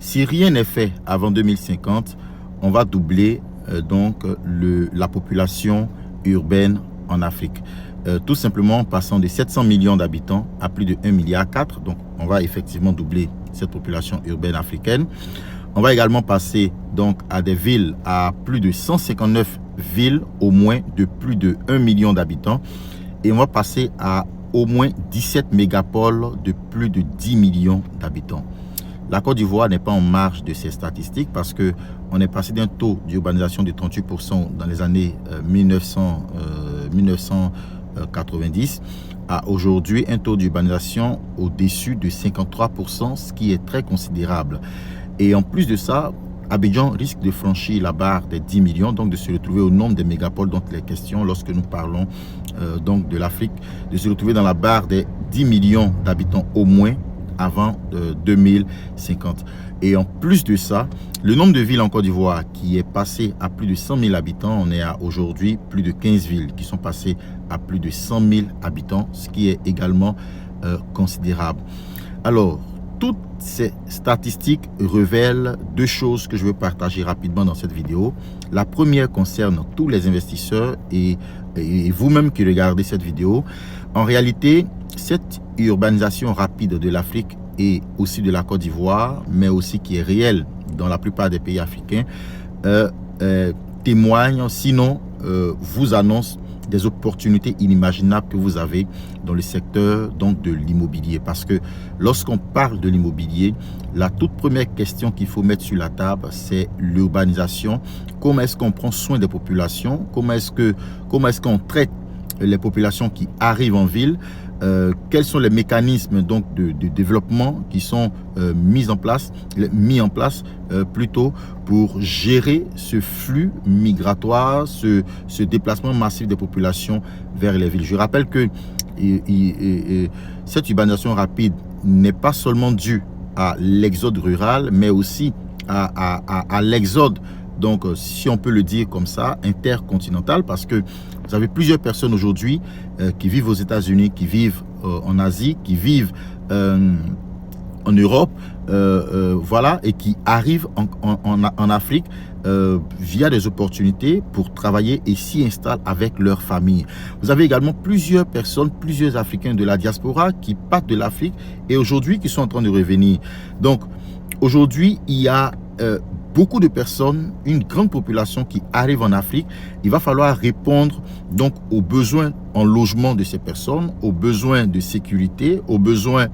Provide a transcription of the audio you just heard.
Si rien n'est fait avant 2050, on va doubler la population urbaine en Afrique. Tout simplement en passant de 700 millions d'habitants à plus de 1,4 milliard. Donc, on va effectivement doubler cette population urbaine africaine. On va également passer donc à des villes, à plus de 159 villes, au moins de plus de 1 million d'habitants. Et on va passer à au moins 17 mégapoles de plus de 10 millions d'habitants. La Côte d'Ivoire n'est pas en marge de ces statistiques parce qu'on est passé d'un taux d'urbanisation de 38% dans les années 1990 à aujourd'hui un taux d'urbanisation au-dessus de 53%, ce qui est très considérable. Et en plus de ça, Abidjan risque de franchir la barre des 10 millions, donc de se retrouver au nombre des mégapoles dont il est question lorsque nous parlons donc de l'Afrique, de se retrouver dans la barre des 10 millions d'habitants au moins avant 2050. Et en plus de ça, le nombre de villes en Côte d'Ivoire qui est passé à plus de 100 000 habitants, on est à aujourd'hui plus de 15 villes qui sont passées à plus de 100 000 habitants, ce qui est également considérable. Alors, toutes ces statistiques révèlent deux choses que je veux partager rapidement dans cette vidéo. La première concerne tous les investisseurs et vous-même qui regardez cette vidéo. En réalité, cette urbanisation rapide de l'Afrique et aussi de la Côte d'Ivoire, mais aussi qui est réelle dans la plupart des pays africains, témoigne, sinon vous annonce des opportunités inimaginables que vous avez dans le secteur donc de l'immobilier. Parce que lorsqu'on parle de l'immobilier, la toute première question qu'il faut mettre sur la table, c'est l'urbanisation. Comment est-ce qu'on prend soin des populations? Comment est-ce qu'on traite les populations qui arrivent en ville? Quels sont les mécanismes donc de développement qui sont mis en place plutôt pour gérer ce flux migratoire, ce déplacement massif des populations vers les villes. Je rappelle que cette urbanisation rapide n'est pas seulement due à l'exode rural, mais aussi à l'exode, donc si on peut le dire comme ça, intercontinental, parce que vous avez plusieurs personnes aujourd'hui qui vivent aux États-Unis, qui vivent en Asie, qui vivent en Europe, voilà, et qui arrivent en Afrique via des opportunités pour travailler et s'y installent avec leur famille. Vous avez également plusieurs personnes, plusieurs Africains de la diaspora qui partent de l'Afrique et aujourd'hui qui sont en train de revenir. Donc aujourd'hui, il y a beaucoup de personnes, une grande population qui arrive en Afrique. Il va falloir répondre donc aux besoins en logement de ces personnes, aux besoins de sécurité, aux besoins